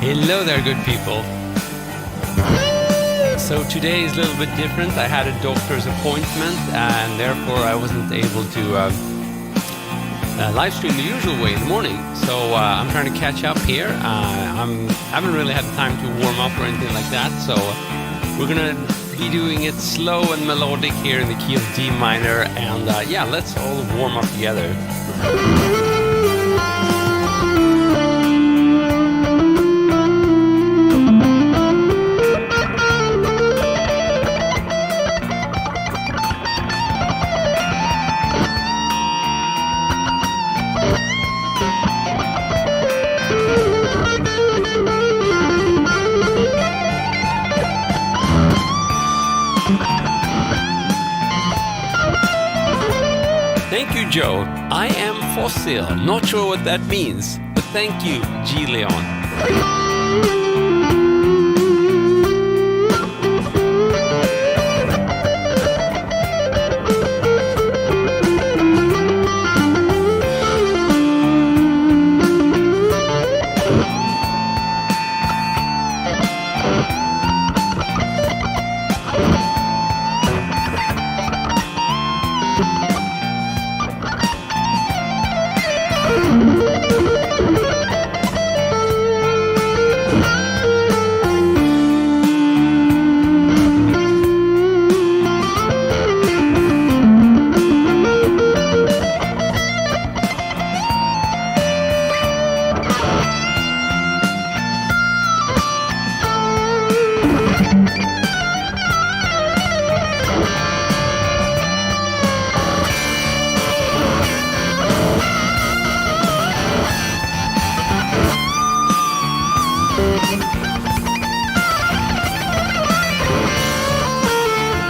Hello there, good people. So today is a little bit different. I had a doctor's appointment and therefore I wasn't able to live stream the usual way in the morning. So I'm trying to catch up here. I haven't really had time to warm up or anything like that. So we're gonna be doing it slow and melodic here in the key of D minor. And yeah, let's all warm up together. Thank you, Joe. I am fossil. Not sure what that means, but thank you, G. Leon.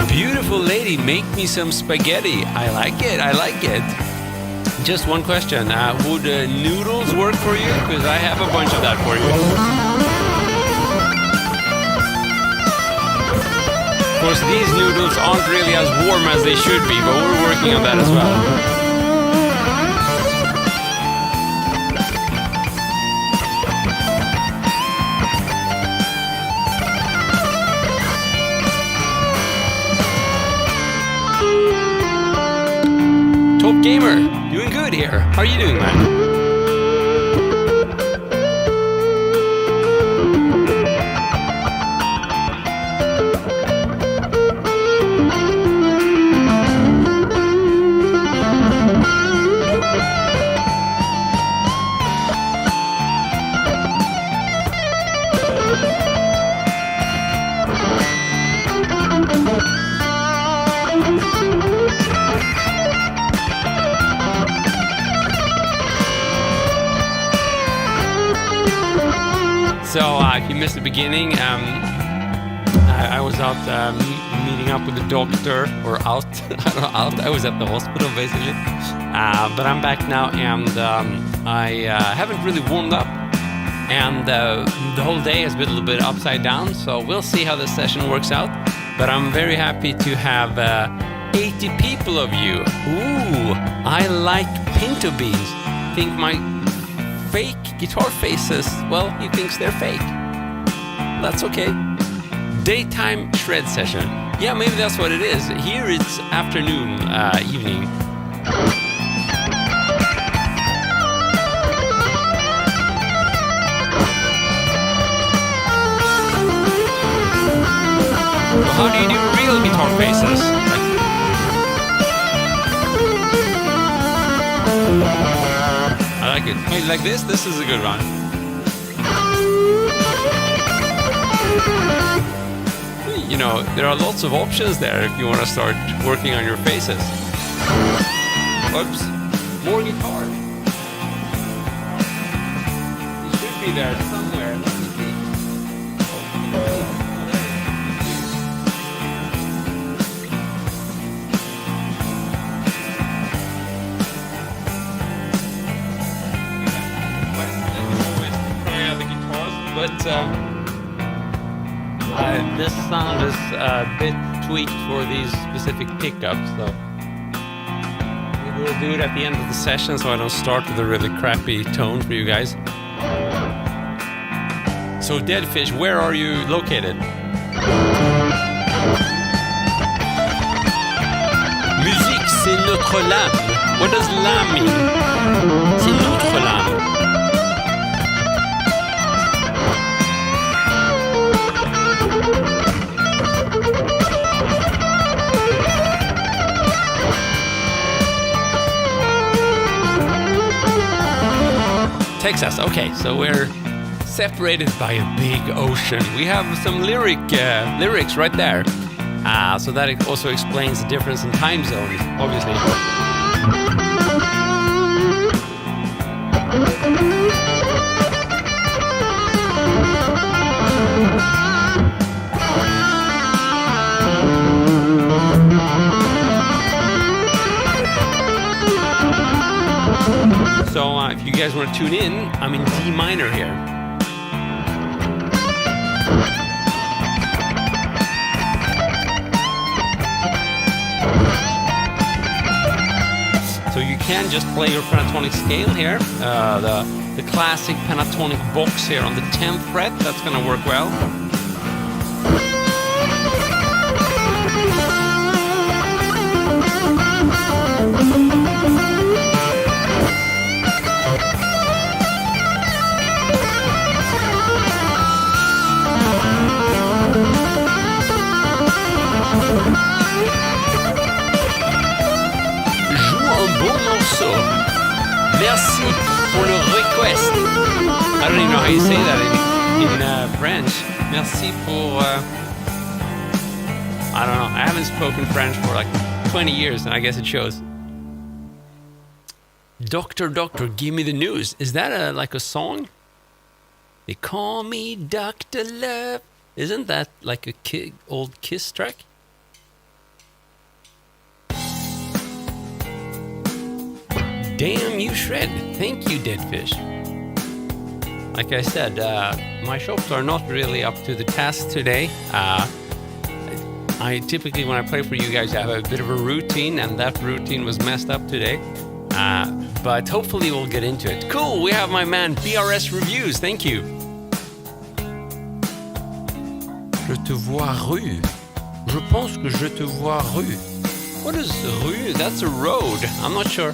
Beautiful lady, make me some spaghetti. I like it, I like it. Just one question, would noodles work for you? Because I have a bunch of that for you. Of course, these noodles aren't really as warm as they should be, but we're working on that as well. Top Gamer, doing good here. How are you doing, man? So if you missed the beginning, I was out meeting up with the doctor, or out, I don't know, out. I was at the hospital basically, but I'm back now, and I haven't really warmed up, and the whole day has been a little bit upside down. So we'll see how this session works out. But I'm very happy to have 80 people of you. Ooh, I like pinto beans. Think my fake guitar faces, well, he thinks they're fake. That's okay. Daytime shred session. Yeah, maybe that's what it is. Here it's afternoon, evening. How do you do real guitar faces? I like it. Maybe like this? This is a good one. You know, there are lots of options there if you want to start working on your faces. Oops. More guitar. It should be there somewhere. Let me see. But this sound is a bit tweaked for these specific pickups, so maybe we'll do it at the end of the session so I don't start with a really crappy tone for you guys. So, Deadfish, where are you located? Musique, c'est notre lame. What does lame mean? C'est notre lame. Texas, okay, so we're separated by a big ocean. We have some lyrics right there. So that also explains the difference in time zones, obviously. So if you guys want to tune in, I'm in D minor here. So you can just play your pentatonic scale here, the classic pentatonic box here on the 10th fret. That's going to work well. Merci pour le request. I don't even know how you say that in French. Merci pour... I don't know. I haven't spoken French for like 20 years, and I guess it shows. Doctor, give me the news. Is that like a song? They call me Dr. Love. Isn't that like a old Kiss track? Damn you, Shred. Thank you, Deadfish. Like I said, my shows are not really up to the task today. I typically, when I play for you guys, I have a bit of a routine, and that routine was messed up today. But hopefully we'll get into it. Cool, we have my man BRS Reviews. Thank you. Je te vois rue. Je pense que je te vois rue. What is rue? That's a road. I'm not sure.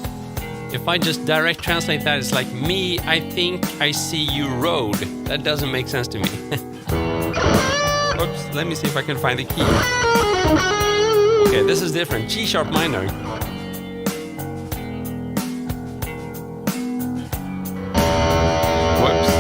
If I just direct translate that, it's like me, I think I see you road. That doesn't make sense to me. Oops, let me see if I can find the key. Okay, this is different. G sharp minor. Whoops.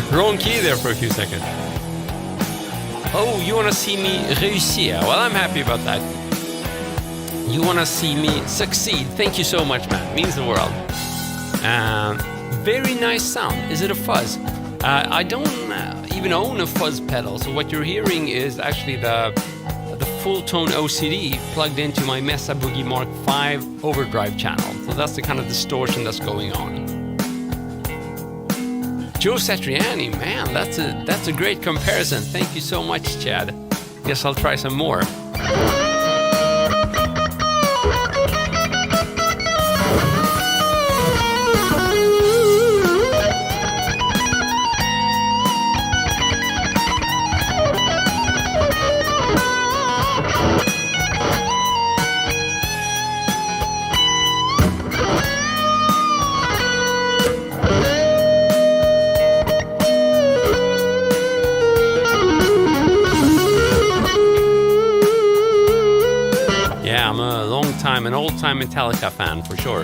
Wrong key there for a few seconds. Oh, you want to see me réussir? Well, I'm happy about that. You want to see me succeed? Thank you so much, man. Means the world. Very nice sound. Is it a fuzz? I don't even own a fuzz pedal, so what you're hearing is actually the full tone OCD plugged into my Mesa Boogie Mark V overdrive channel. So that's the kind of distortion that's going on. Joe Satriani, man, that's a great comparison. Thank you so much, Chad. Guess I'll try some more. Yeah, I'm an old-time Metallica fan for sure.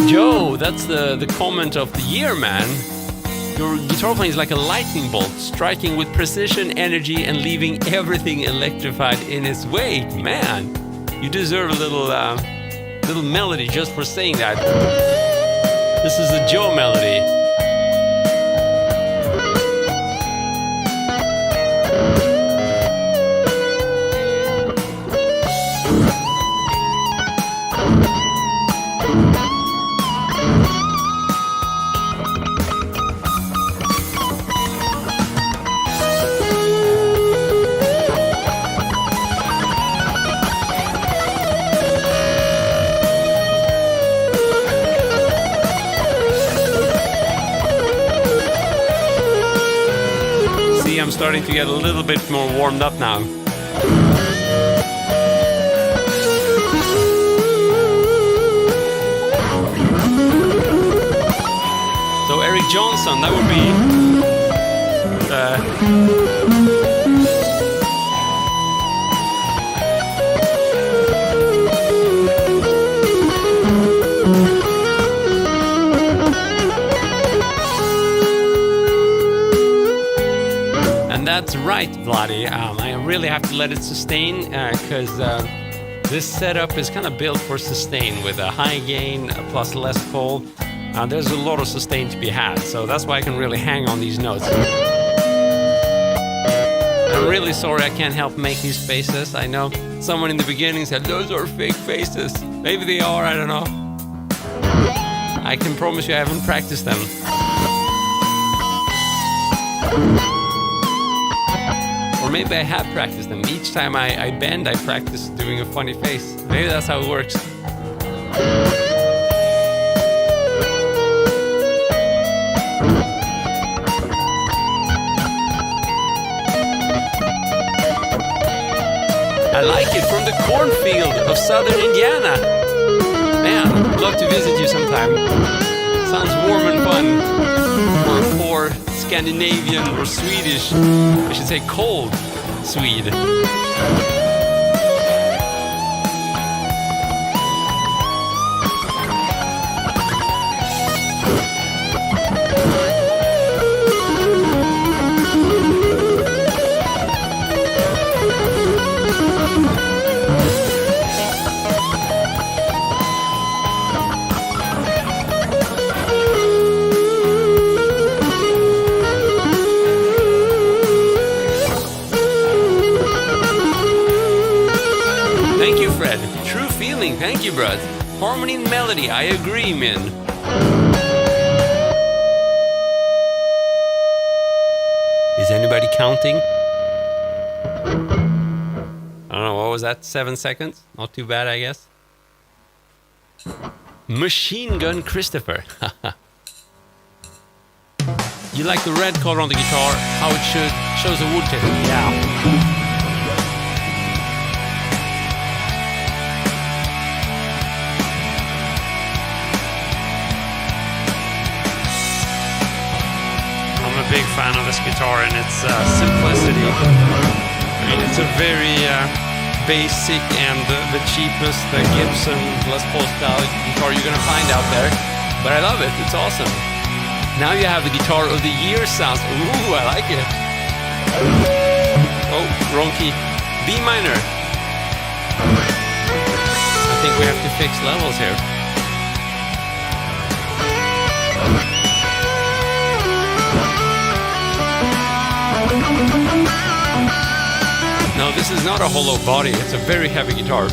Joe, that's the comment of the year, man. Your guitar playing is like a lightning bolt, striking with precision, energy, and leaving everything electrified in its wake. Man, you deserve a little melody just for saying that. This is the Joe melody. I'm starting to get a little bit more warmed up now. So Eric Johnson, that would be That's right, Vladdy. I really have to let it sustain because this setup is kind of built for sustain with a high gain plus Les Paul. There's a lot of sustain to be had, so that's why I can really hang on these notes. I'm really sorry I can't help make these faces. I know someone in the beginning said those are fake faces. Maybe they are, I don't know. I can promise you I haven't practiced them. Or maybe I have practiced them. Each time I bend, I practice doing a funny face. Maybe that's how it works. I like it, from the cornfield of southern Indiana. Man, I'd love to visit you sometime. Sounds warm and fun. For Scandinavian or Swedish, I should say cold Swede. Thank you, Brad. Harmony and melody, I agree, man. Is anybody counting? I don't know, what was that? 7 seconds? Not too bad, I guess. Machine Gun Christopher. You like the red color on the guitar, how it shows a woodcut. Yeah. Big fan of this guitar and its simplicity. I mean, it's a very basic and the cheapest Gibson Les Paul style guitar you're gonna find out there. But I love it, it's awesome. Now you have the guitar of the year sounds. Ooh, I like it. Oh, wrong key. B minor. I think we have to fix levels here. No, this is not a hollow body, it's a very heavy guitar.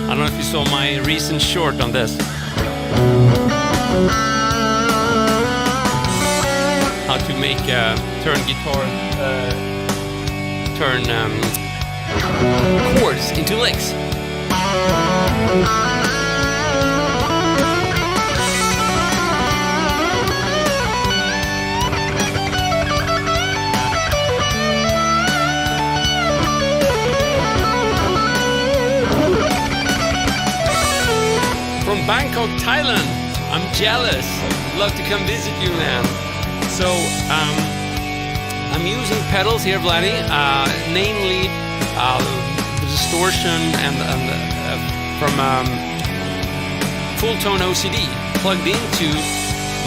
I don't know if you saw my recent short on this. How to make a turn guitar turn chords into licks. Bangkok, Thailand. I'm jealous. Love to come visit you, man. So, I'm using pedals here, Vladdy, namely the distortion and from Full Tone OCD plugged into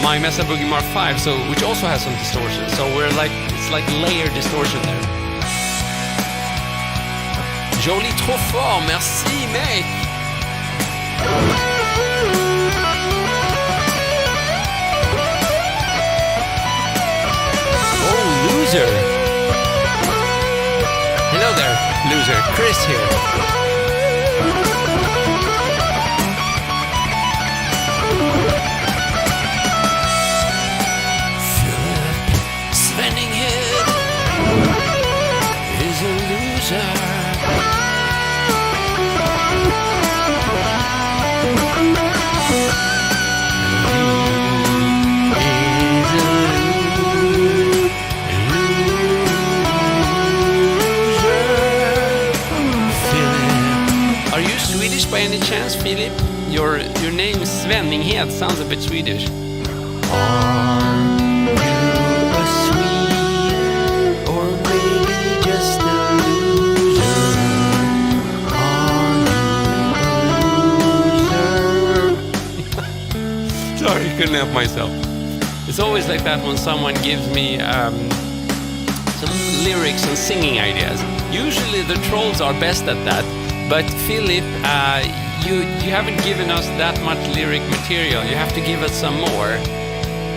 my Mesa Boogie Mark 5, so which also has some distortion. So it's like layered distortion there. Joli, trop fort, merci, mec. Oh, loser. Hello there, loser. Chris here. By any chance, Philip? Your name Svenninghed sounds a bit Swedish. Are you a Swede or maybe just a loser? Are you a loser? Sorry, couldn't help myself. It's always like that when someone gives me some lyrics and singing ideas. Usually the trolls are best at that. But Philip, you haven't given us that much lyric material. You have to give us some more.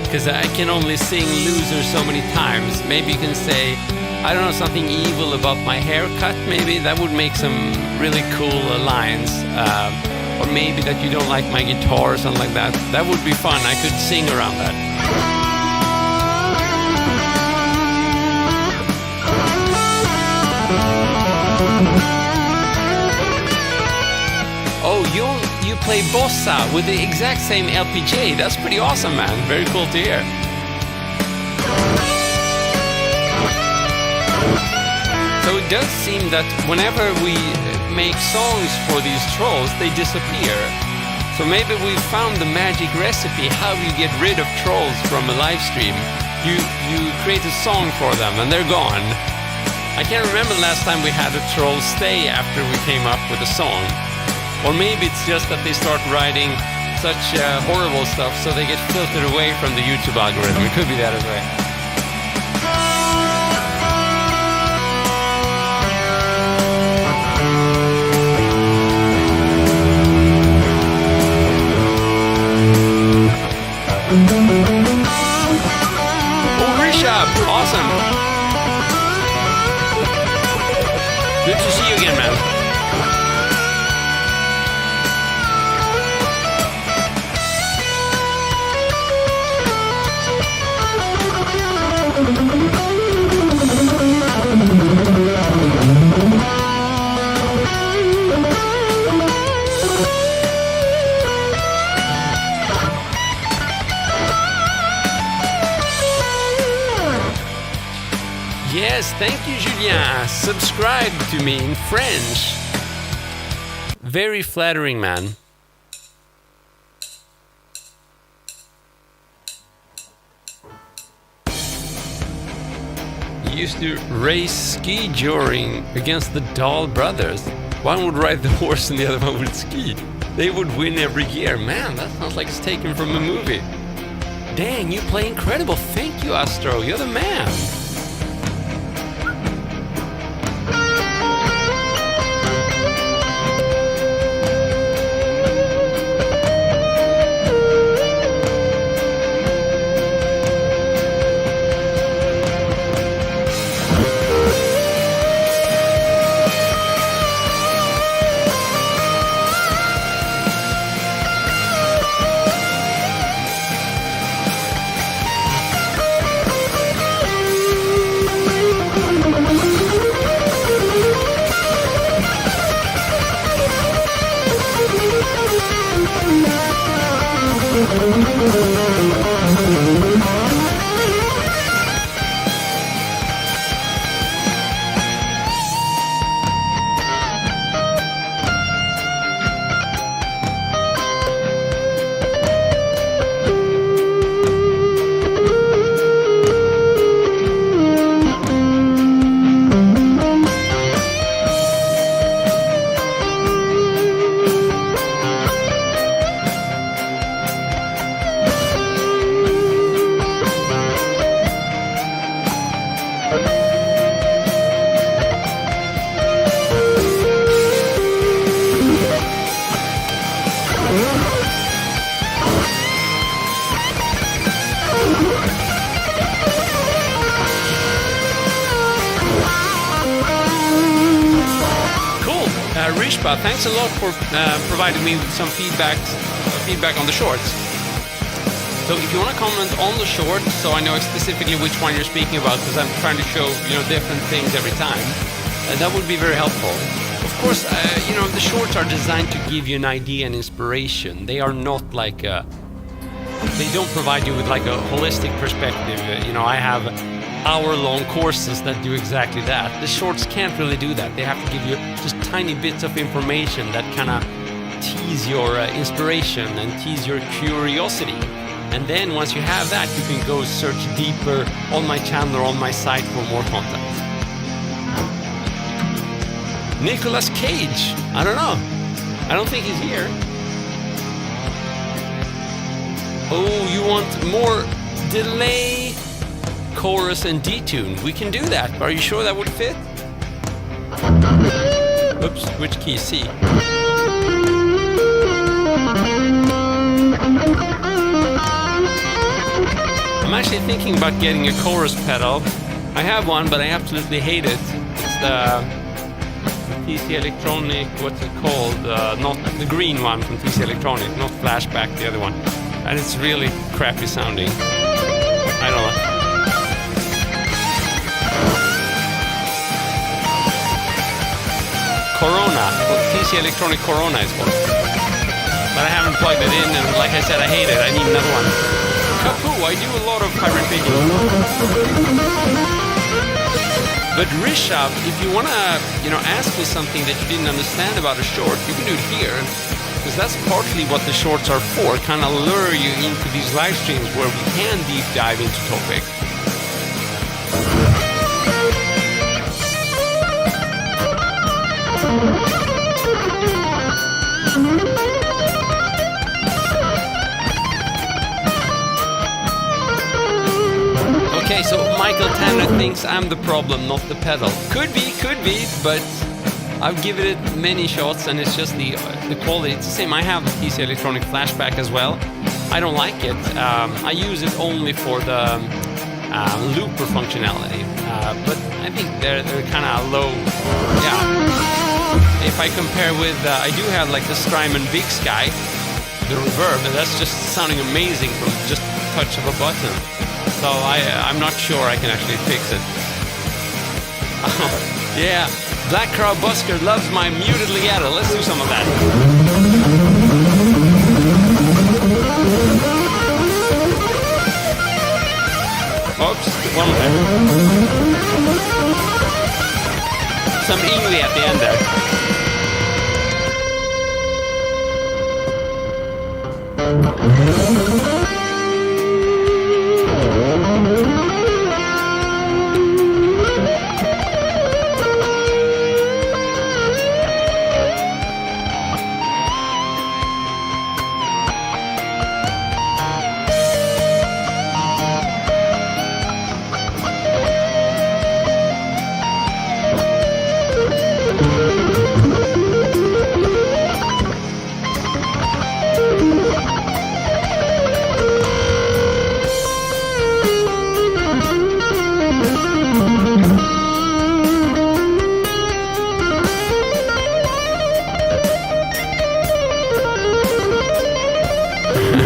Because I can only sing loser so many times. Maybe you can say, I don't know, something evil about my haircut, maybe? That would make some really cool lines. Or maybe that you don't like my guitar or something like that. That would be fun. I could sing around that. Oh, you play bossa with the exact same LPJ. That's pretty awesome, man. Very cool to hear. So it does seem that whenever we make songs for these trolls, they disappear. So maybe we found the magic recipe how you get rid of trolls from a live stream. You create a song for them and they're gone. I can't remember the last time we had a troll stay after we came up with a song. Or maybe it's just that they start writing such horrible stuff so they get filtered away from the YouTube algorithm. It could be that as well. Oh, Rishabh! Awesome! Good to see you again, man. Yes, thank you, Julien. Subscribe to me in French. Very flattering, man. He used to race ski joring against the Dahl brothers. One would ride the horse and the other one would ski. They would win every year. Man, that sounds like it's taken from a movie. Dang, you play incredible. Thank you, Astro. You're the man. Pushpa, thanks a lot for providing me with some feedback on the shorts. So if you want to comment on the short, so I know specifically which one you're speaking about, because I'm trying to show different things every time, that would be very helpful. Of course, the shorts are designed to give you an idea and inspiration. They are not like they don't provide you with like a holistic perspective. I have hour-long courses that do exactly that. The shorts can't really do that. They have to give you just tiny bits of information that kind of tease your inspiration and tease your curiosity. And then once you have that, you can go search deeper on my channel or on my site for more content. Nicolas Cage. I don't know. I don't think he's here. Oh, you want more delay, chorus, and detune? We can do that. Are you sure that would fit? Oops, which key? C. I'm actually thinking about getting a chorus pedal. I have one, but I absolutely hate it. It's the TC Electronic, what's it called? Not the green one from TC Electronic, not Flashback, the other one. And it's really crappy sounding. I don't know. Corona, TC Electronic Corona is called. But I haven't plugged it in, and like I said, I hate it. I need another one. Kapoo, I do a lot of pirate picking. But Rishabh, if you want to, ask me something that you didn't understand about a short, you can do it here. Because that's partly what the shorts are for, kind of lure you into these live streams where we can deep dive into topics. Okay, so Michael Tanner thinks I'm the problem, not the pedal. Could be, but I've given it many shots and it's just the quality. It's the same. I have the TC Electronic Flashback as well. I don't like it. I use it only for the looper functionality. But I think they're kind of low. Yeah. If I compare with, I do have like the Strymon Big Sky, the reverb, and that's just sounding amazing from just a touch of a button. So I'm not sure I can actually fix it. Yeah, Black Crow Busker loves my muted legato. Let's do some of that. Oops, one more time. Some Ingli at the end there.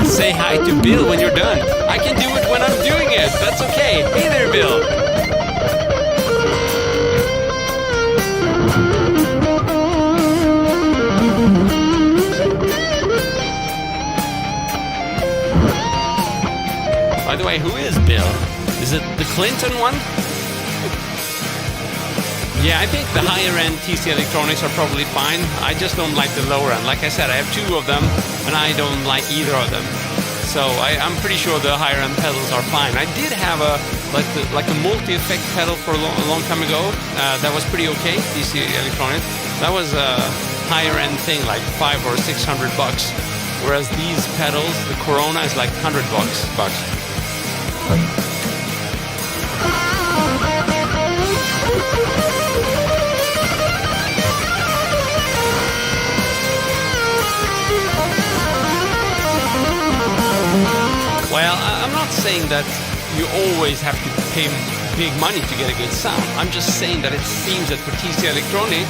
Say hi to Bill when you're done. I can do it when I'm doing it. That's okay. Hey there, Bill. By the way, who is Bill? Is it the Clinton one? Yeah, I think the higher end TC Electronics are probably fine. I just don't like the lower end. Like I said, I have two of them and I don't like either of them. So I'm pretty sure the higher end pedals are fine. I did have a multi-effect pedal for a long time ago. That was pretty okay, TC Electronics. That was a higher end thing, like $500 or $600. Whereas these pedals, the Corona is like $100 bucks. Well, I'm not saying that you always have to pay big money to get a good sound. I'm just saying that it seems that for TC Electronic,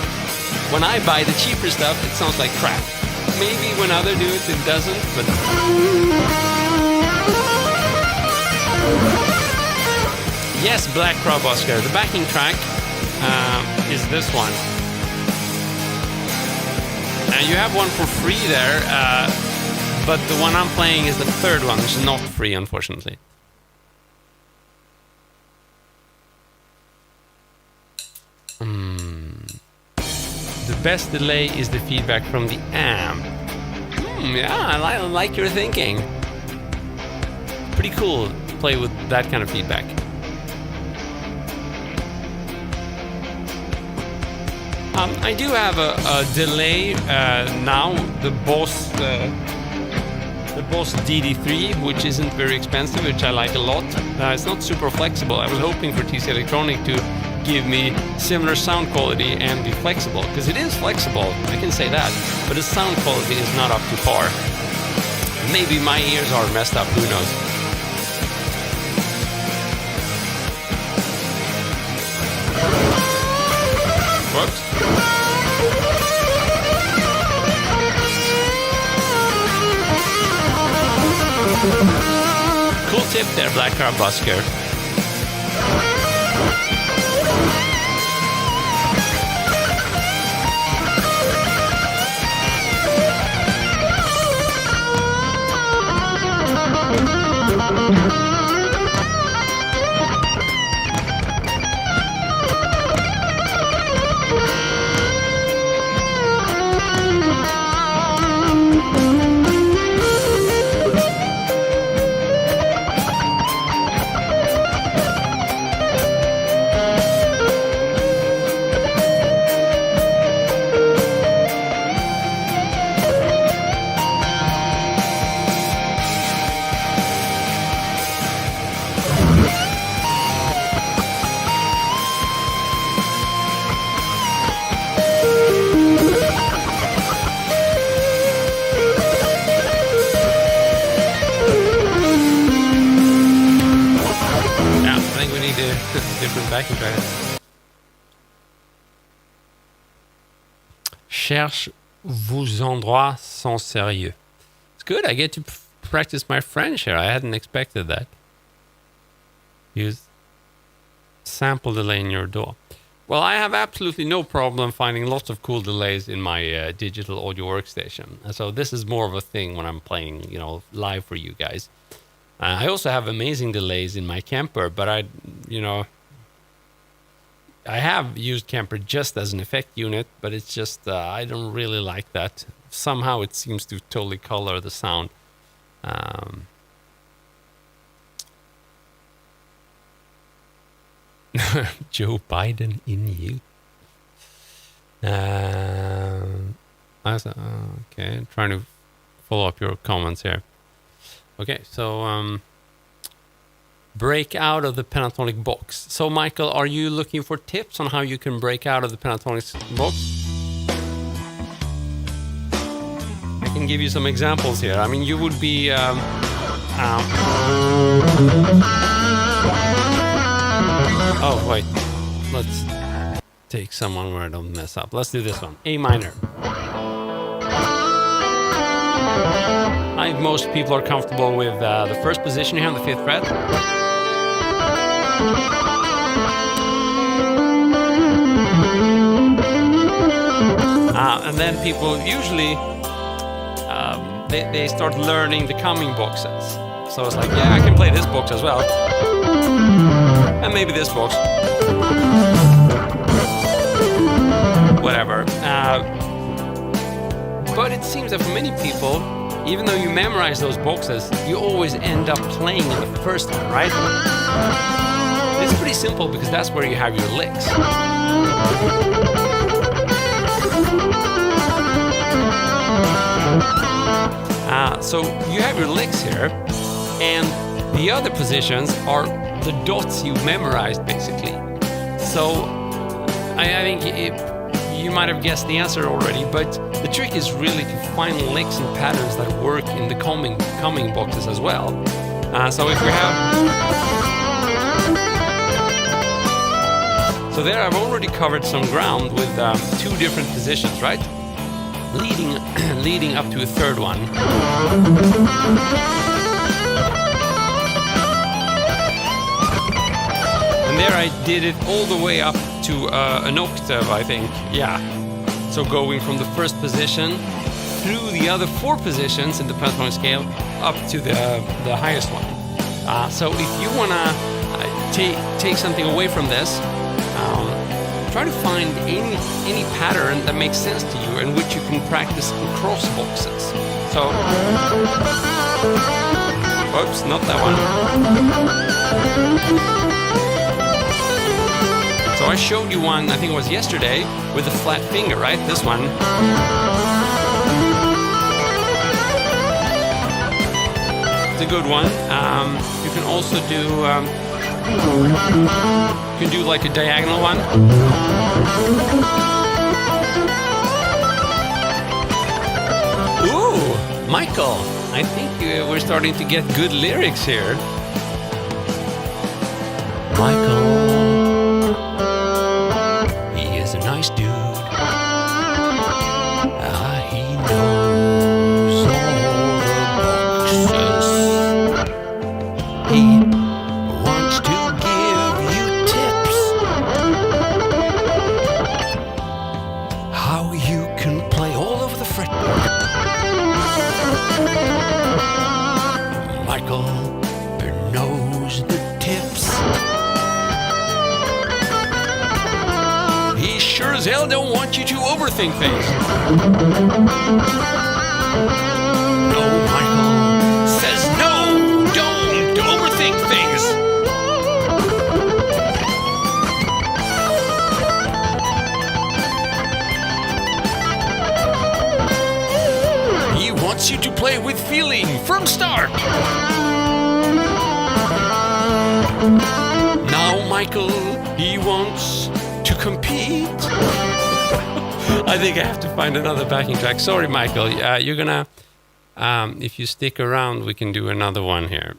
when I buy the cheaper stuff, it sounds like crap. Maybe when others do it, it doesn't, but... Yes, Black Crab Oscar. The backing track is this one. You have one for free there, but the one I'm playing is the third one, which is not free, unfortunately. The best delay is the feedback from the amp. Yeah, I like your thinking. Pretty cool to play with that kind of feedback. I do have a delay now, the Boss DD3, which isn't very expensive, which I like a lot. It's not super flexible. I was hoping for TC Electronic to give me similar sound quality and be flexible, because it is flexible, I can say that, but the sound quality is not up to par. Maybe my ears are messed up, who knows. Whoops. Cool tip there, Black Crab Busker. Different backing track. Cherche vos endroits sont sérieux. It's good. I get to practice my French here. I hadn't expected that. Use sample delay in your DAW. Well, I have absolutely no problem finding lots of cool delays in my digital audio workstation. So this is more of a thing when I'm playing, live for you guys. I also have amazing delays in my Kemper, but I have used Kemper just as an effect unit, but it's just, I don't really like that. Somehow it seems to totally color the sound. Joe Biden in you. Okay, trying to follow up your comments here. Okay, so break out of the pentatonic box. So, Michael, are you looking for tips on how you can break out of the pentatonic box? I can give you some examples here. I mean, you would be... Oh, wait. Let's take someone where I don't mess up. Let's do this one. A minor. I think most people are comfortable with the first position here on the 5th fret. And then people usually they start learning the coming boxes. So it's like, yeah, I can play this box as well, and maybe this box, whatever. But it seems that for many people, even though you memorize those boxes, you always end up playing in the first one, right? It's pretty simple because that's where you have your licks. So you have your licks here, and the other positions are the dots you memorized, basically. So I think you might have guessed the answer already, but the trick is really to find licks and patterns that work in the coming boxes as well. So if we have... So there I've already covered some ground with 2 different positions, right? Leading up to a third one. And there I did it all the way up to an octave, I think. Yeah. So going from the first position through the other 4 positions in the pentatonic scale up to the highest one. So if you want to take something away from this, try to find any pattern that makes sense to you and which you can practice in cross boxes. So, oops, not that one. So I showed you one, I think it was yesterday, with a flat finger, right? This one. It's a good one. You can also do like a diagonal one. Ooh, Michael, I think we're starting to get good lyrics here. Michael, he is a nice dude. He knows all the boxes. He wants to give you tips how you can play all over the fretboard. Michael knows the tips. He sure as hell don't want you to overthink things. No, Michael says no, don't overthink things. He wants you to play with feeling from start. Now, Michael, he wants to compete. I think I have to find another backing track. Sorry, Michael. You're gonna, if you stick around, we can do another one here.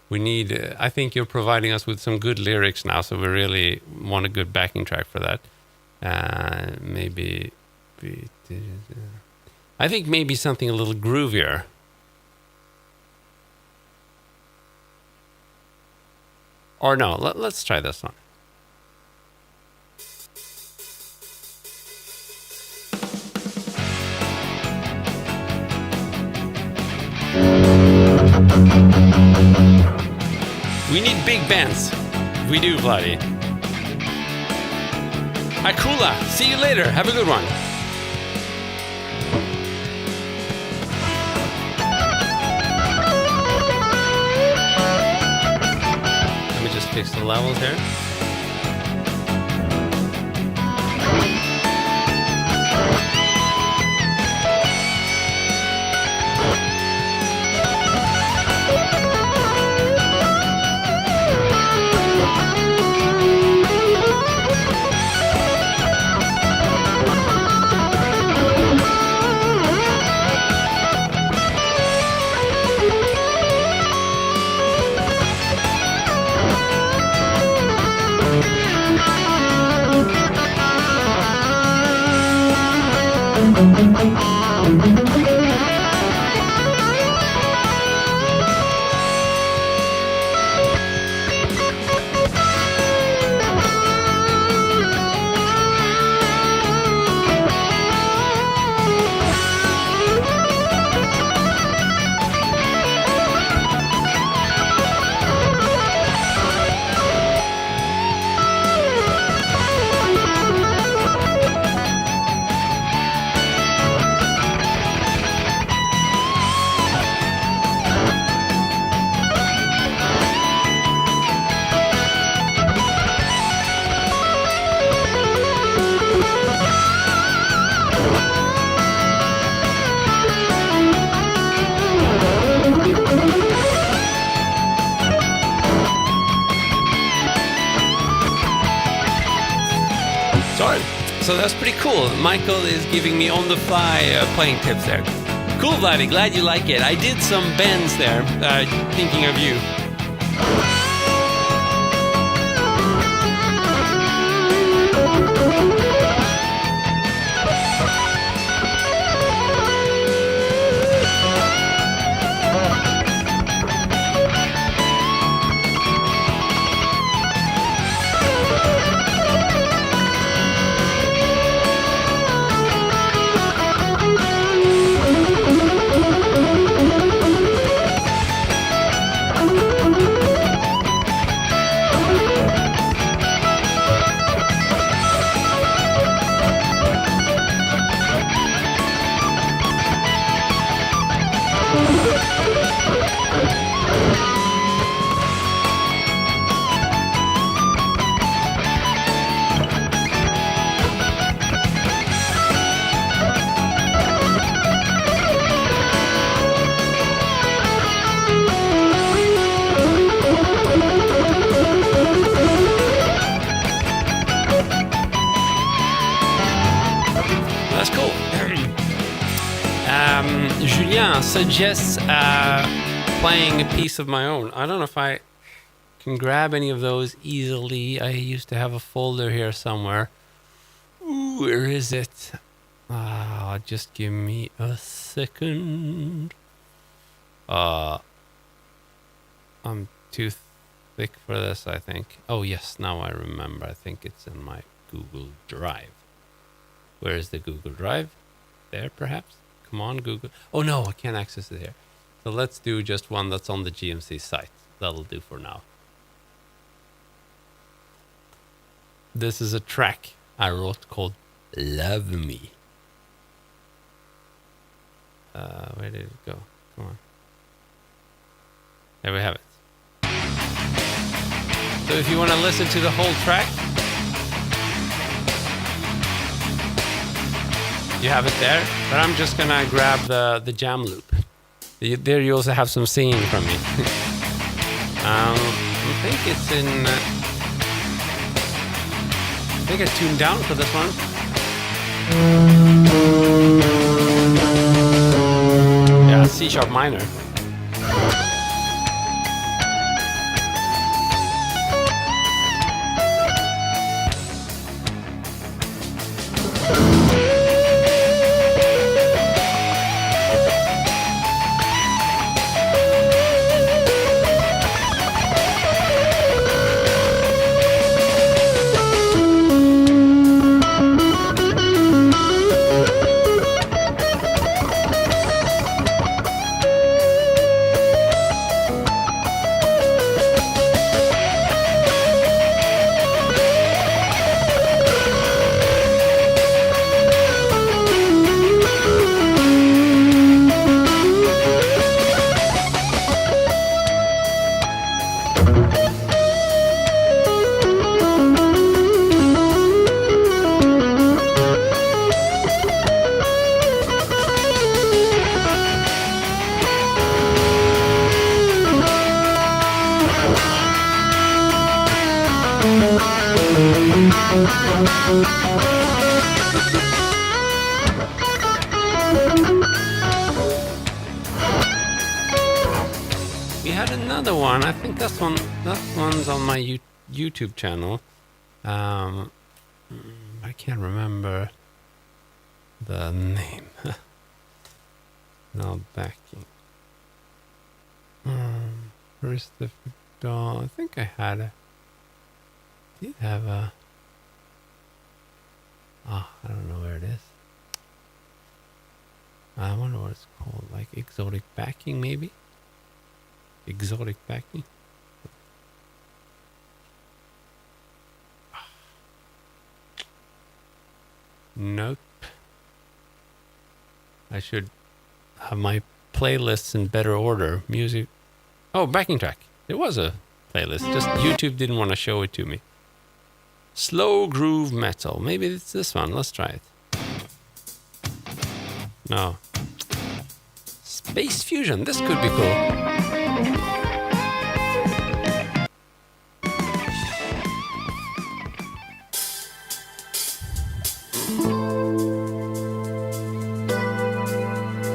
We need, I think you're providing us with some good lyrics now, so we really want a good backing track for that. Maybe, I think maybe something a little groovier. Or no, let's try this one. We need big bands. We do, Vladdy. Aola, see you later. Have a good one. Let me just fix the levels here. So that's pretty cool. Michael is giving me on-the-fly playing tips there. Cool, Vladdy. Glad you like it. I did some bends there, thinking of you. Julien suggests playing a piece of my own. I don't know if I can grab any of those easily. I used to have a folder here somewhere. Ooh, where is it? Just give me a second. I'm too thick for this, I think. Oh, yes, now I remember. I think it's in my Google Drive. Where is the Google Drive? There, perhaps? Come on, Google. Oh, no, I can't access it here. So let's do just one that's on the GMC site. That'll do for now. This is a track I wrote called Love Me. Where did it go? Come on. There we have it. So if you want to listen to the whole track, you have it there. But I'm just going to grab the jam loop. There you also have some singing from me. I think it's in... I think I tuned down for this one. Yeah, C sharp minor. We had another one. I think that one's on my YouTube channel. I can't remember the name. No backing. Where's the doll? I think I did have a. I don't know where it is. I wonder what it's called. Like exotic backing, maybe? Exotic backing? Nope. I should have my playlists in better order. Music. Oh, backing track. There was a playlist. Just YouTube didn't want to show it to me. Slow groove metal. Maybe it's this one. Let's try it. No. Space fusion. This could be cool.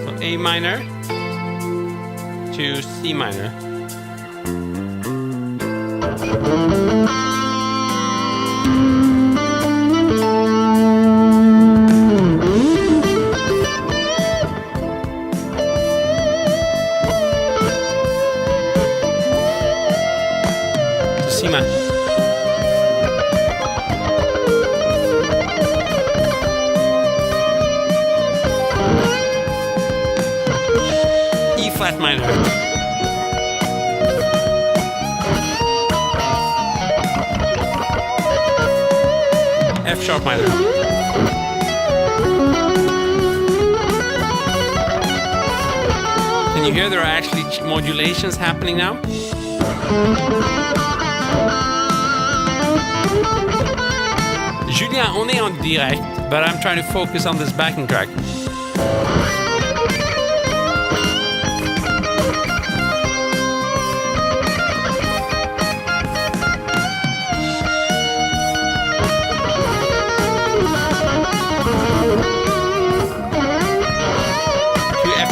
So A minor to C minor. E flat minor. F sharp minor. Can you hear there are actually modulations happening now? Julien, on est en direct, but I'm trying to focus on this backing track.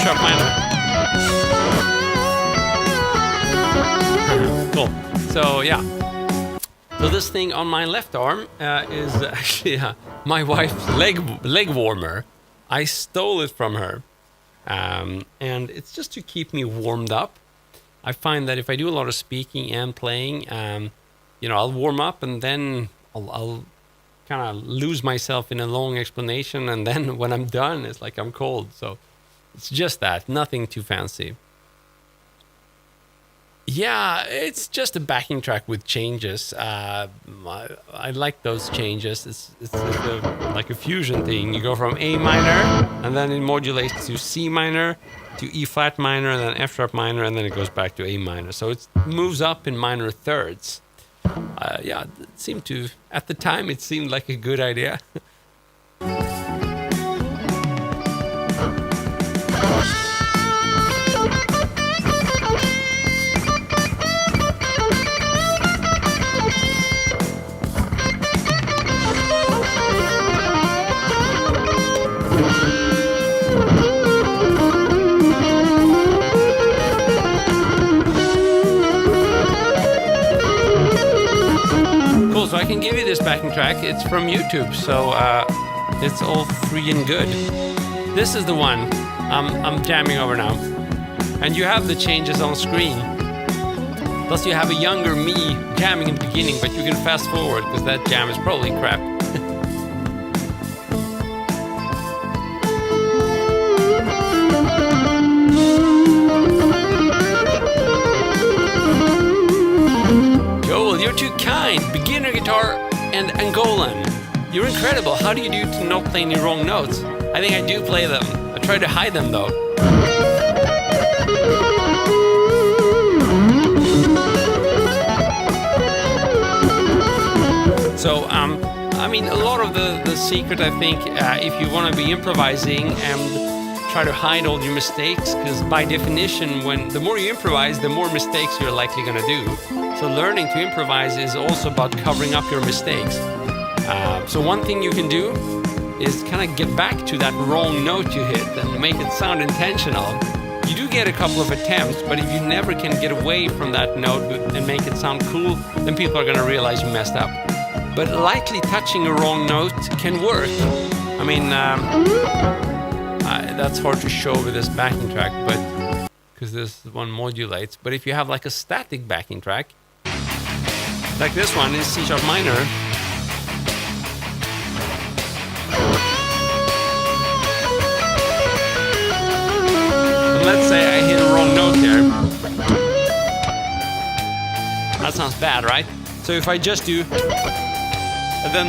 sharp minor. Cool. So yeah. So this thing on my left arm is actually my wife's leg warmer. I stole it from her, and it's just to keep me warmed up. I find that if I do a lot of speaking and playing, I'll warm up and then I'll kind of lose myself in a long explanation, and then when I'm done, it's like I'm cold. So it's just that, nothing too fancy. Yeah, it's just a backing track with changes. I like those changes. It's like a fusion thing. You go from A minor, and then it modulates to C minor, to E flat minor, and then F sharp minor, and then it goes back to A minor. So it moves up in minor thirds. It seemed to, at the time, it seemed like a good idea. So I can give you this backing track. It's from YouTube, so it's all free and good. This is the one I'm jamming over now, and you have the changes on screen. Plus, you have a younger me jamming in the beginning, but you can fast forward because that jam is probably crap. Joel, you're too kind. Beginner guitar and Angolan. You're incredible. How do you do to not play any wrong notes? I think I do play them. I try to hide them though. So, a lot of the secret, I think, if you want to be improvising and try to hide all your mistakes, because by definition, the more you improvise, the more mistakes you're likely going to do. So learning to improvise is also about covering up your mistakes. So one thing you can do is kind of get back to that wrong note you hit and make it sound intentional. You do get a couple of attempts, but if you never can get away from that note and make it sound cool, then people are going to realize you messed up. But lightly touching a wrong note can work. That's hard to show with this backing track, but because this one modulates. But if you have like a static backing track, like this one is C sharp minor. And let's say I hit a wrong note here. That sounds bad, right? So if I just do, and then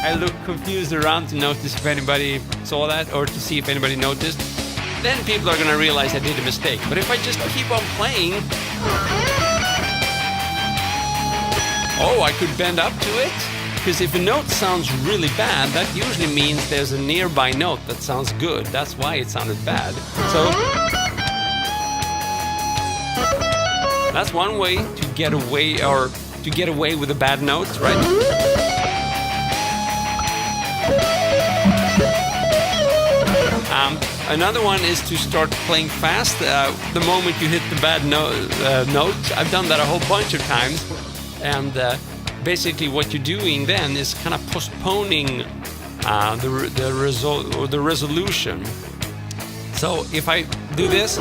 I look confused around to notice if anybody saw that or to see if anybody noticed, then people are going to realize I did a mistake. But if I just keep on playing, I could bend up to it. Because if a note sounds really bad, that usually means there's a nearby note that sounds good. That's why it sounded bad. So that's one way to get away, or to get away with the bad notes, right? Another one is to start playing fast the moment you hit the bad note. I've done that a whole bunch of times, and basically what you're doing then is kind of postponing the resolution. So if I do this,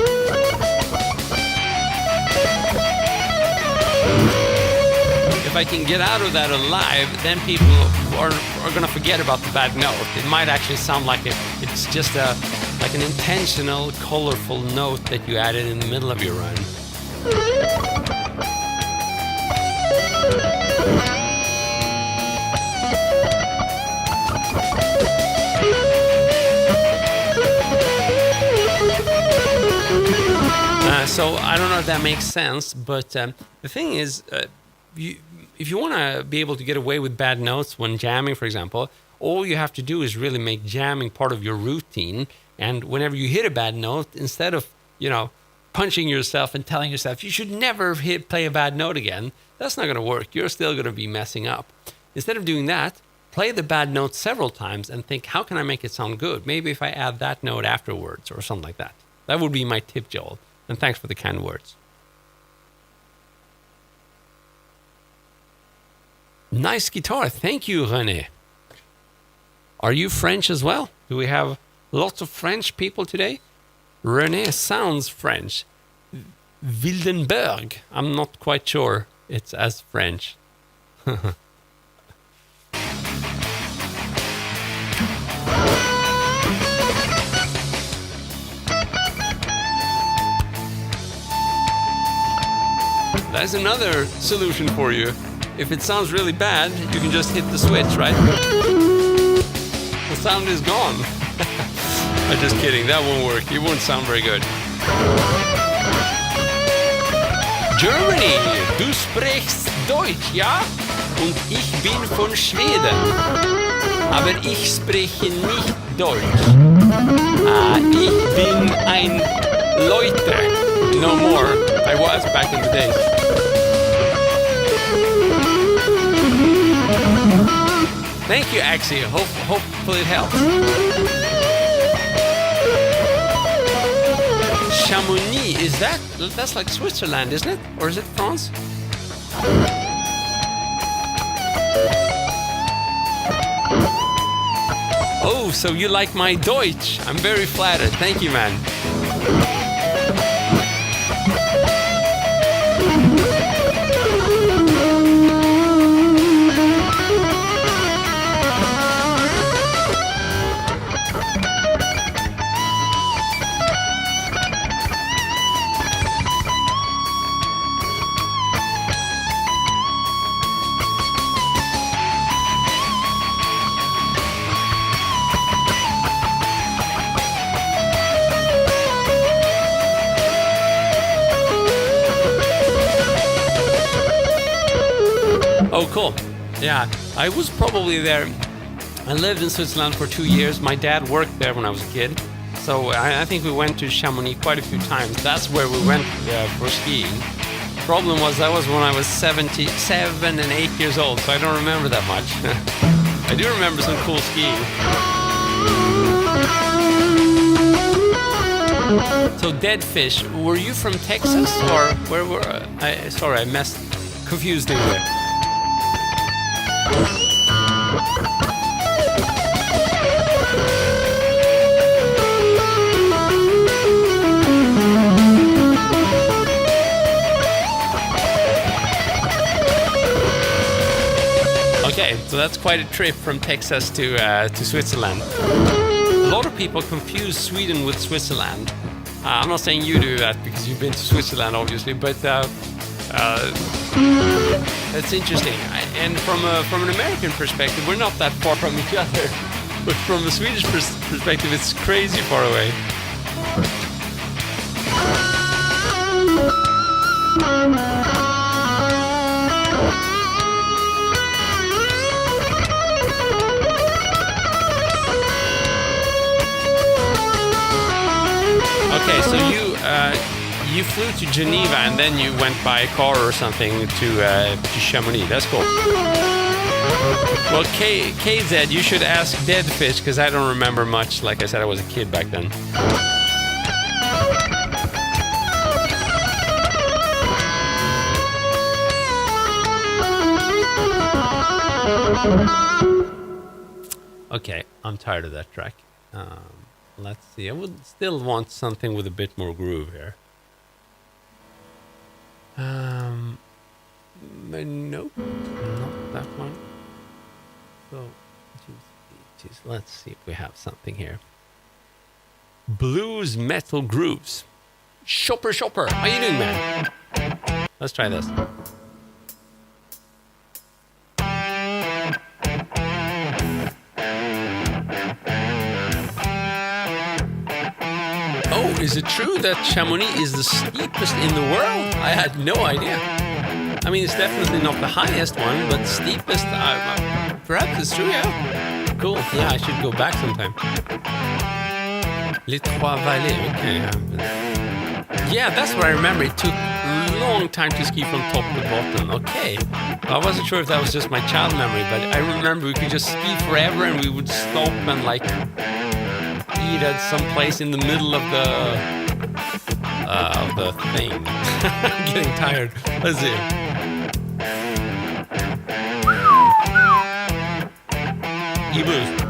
if I can get out of that alive, then people are going to forget about the bad note. It might actually sound like it's just like an intentional, colorful note that you added in the middle of your run. So I don't know if that makes sense, but the thing is, if you want to be able to get away with bad notes when jamming, for example, all you have to do is really make jamming part of your routine. And whenever you hit a bad note, instead of, punching yourself and telling yourself you should never play a bad note again, that's not going to work. You're still going to be messing up. Instead of doing that, play the bad note several times and think, how can I make it sound good? Maybe if I add that note afterwards or something like that. That would be my tip, Joel. And thanks for the kind words. Nice guitar. Thank you, René. Are you French as well? Do we have lots of French people today? René sounds French. Wildenberg. I'm not quite sure it's as French. That's another solution for you. If it sounds really bad, you can just hit the switch, right? The sound is gone. I'm just kidding, that won't work. It won't sound very good. Germany, du sprichst Deutsch, ja? Und ich bin von Schweden. Aber ich spreche nicht Deutsch. Ich bin ein Leute. No more. I was back in the days. Thank you, Axie. Hopefully it helps. Chamonix, that's like Switzerland, isn't it? Or is it France? Oh, so you like my Deutsch. I'm very flattered. Thank you, man. Oh, cool. Yeah, I was probably there. I lived in Switzerland for 2 years. My dad worked there when I was a kid. So I think we went to Chamonix quite a few times. That's where we went for skiing. Problem was that was when I was 7 and 8 years old, so I don't remember that much. I do remember some cool skiing. So dead fish, were you from Texas or where were sorry, I confused you there. Okay, so that's quite a trip from Texas to Switzerland. A lot of people confuse Sweden with Switzerland. I'm not saying you do that because you've been to Switzerland, obviously, but that's interesting. And from an American perspective, we're not that far from each other. But from a Swedish perspective, it's crazy far away. Okay, so you flew to Geneva and then you went by car or something to Chamonix. That's cool. Well, KZ, you should ask Dead Fish because I don't remember much. Like I said, I was a kid back then. Okay, I'm tired of that track. Let's see. I would still want something with a bit more groove here. But nope, not that one. So, let's see if we have something here. Blues metal grooves. Shopper, how you doing, man? Let's try this. Oh, is it true that Chamonix is the steepest in the world? I had no idea. I mean, it's definitely not the highest one, but steepest, perhaps it's true, yeah. Cool, yeah, I should go back sometime. Les Trois Vallées, okay. Yeah, that's what I remember. It took a long time to ski from top to bottom. Okay. I wasn't sure if that was just my child memory, but I remember we could just ski forever and we would stop and like eat at some place in the middle of of the thing. I'm getting tired. Let's see. E-boost.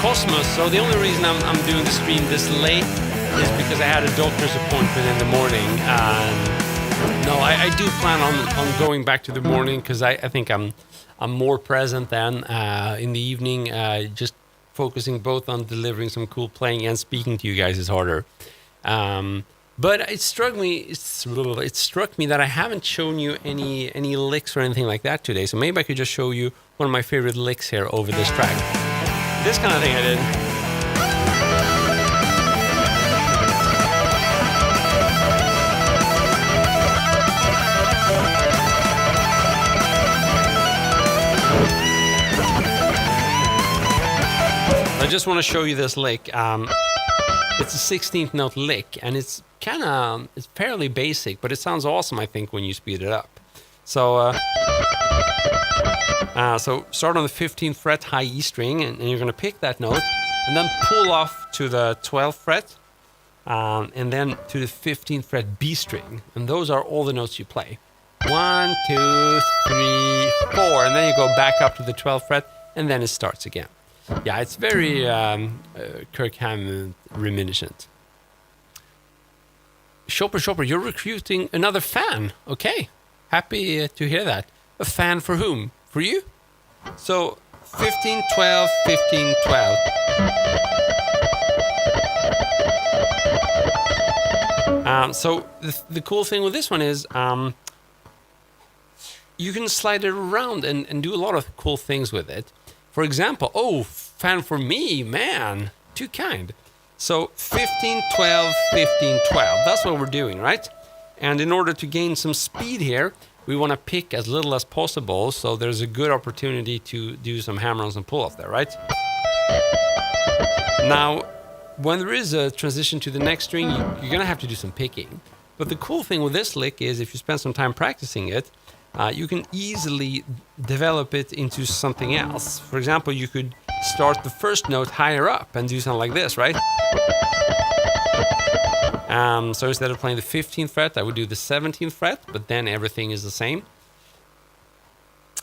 Cosmos. So the only reason I'm doing the stream this late is because I had a doctor's appointment in the morning. No, I do plan on going back to the morning because I think I'm more present than in the evening. Just focusing both on delivering some cool playing and speaking to you guys is harder. But it struck me that I haven't shown you any licks or anything like that today. So maybe I could just show you one of my favorite licks here over this track. This kind of thing I did. I just want to show you this lick. It's a 16th note lick, and it's fairly basic, but it sounds awesome, I think, when you speed it up. So start on the 15th fret high E string, and you're going to pick that note, and then pull off to the 12th fret, and then to the 15th fret B string. And those are all the notes you play. 1, 2, 3, 4, and then you go back up to the 12th fret, and then it starts again. Yeah, it's very Kirk Hammett reminiscent. Chopper, you're recruiting another fan. Okay, happy to hear that. A fan for whom? For you? So 15, 12, 15, 12. So the cool thing with this one is you can slide it around and do a lot of cool things with it. For example, fan for me, man, too kind. So 15, 12, 15, 12. That's what we're doing, right? And in order to gain some speed here, we want to pick as little as possible, so there's a good opportunity to do some hammer-ons and pull-off there, right? Now, when there is a transition to the next string, you're going to have to do some picking. But the cool thing with this lick is if you spend some time practicing it, you can easily develop it into something else. For example, you could start the first note higher up and do something like this, right? So instead of playing the 15th fret, I would do the 17th fret, but then everything is the same.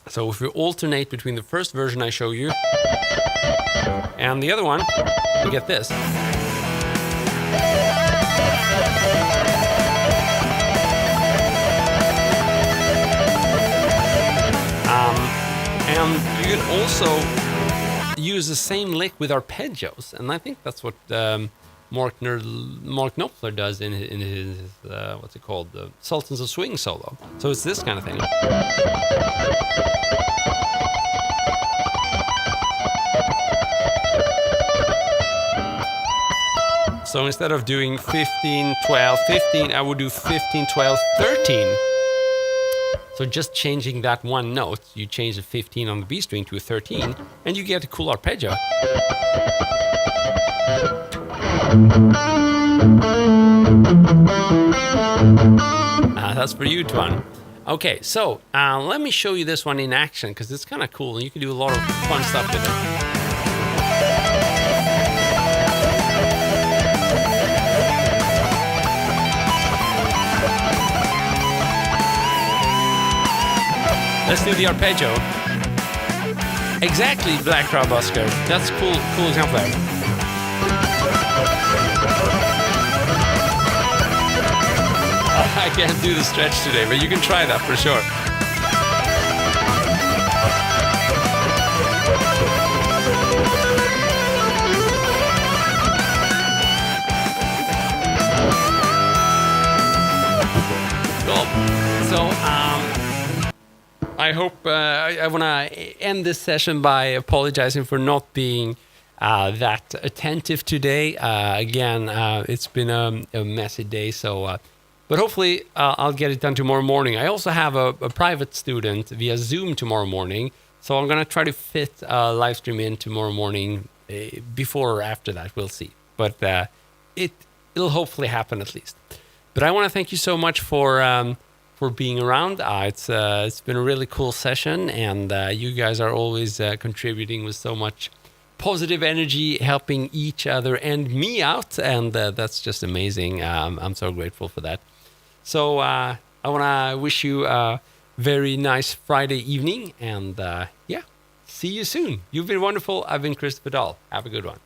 So if we alternate between the first version I show you and the other one, we get this. And you can also use the same lick with arpeggios, and I think that's what Mark Knopfler does in his what's it called, the Sultans of Swing solo. So it's this kind of thing. So instead of doing 15, 12, 15, I would do 15, 12, 13. So just changing that one note, you change the 15 on the B string to a 13, and you get a cool arpeggio. That's for you, Tuan. Okay, so let me show you this one in action, because it's kind of cool, and you can do a lot of fun stuff with it. Let's do the arpeggio. Exactly, Black Crowd Busker. That's cool example there. I can't do the stretch today, but you can try that for sure. Cool. So, I hope I want to end this session by apologizing for not being that attentive today. Again, it's been a messy day, so but hopefully I'll get it done tomorrow morning. I also have a private student via Zoom tomorrow morning, So I'm gonna try to fit a live stream in tomorrow morning, before or after that. We'll see, but it'll hopefully happen at least. But I want to thank you so much for being around. It's been a really cool session, and you guys are always contributing with so much positive energy, helping each other and me out, and that's just amazing. I'm so grateful for that. So I want to wish you a very nice Friday evening, and yeah, see you soon. You've been wonderful. I've been Christopher Dahl. Have a good one.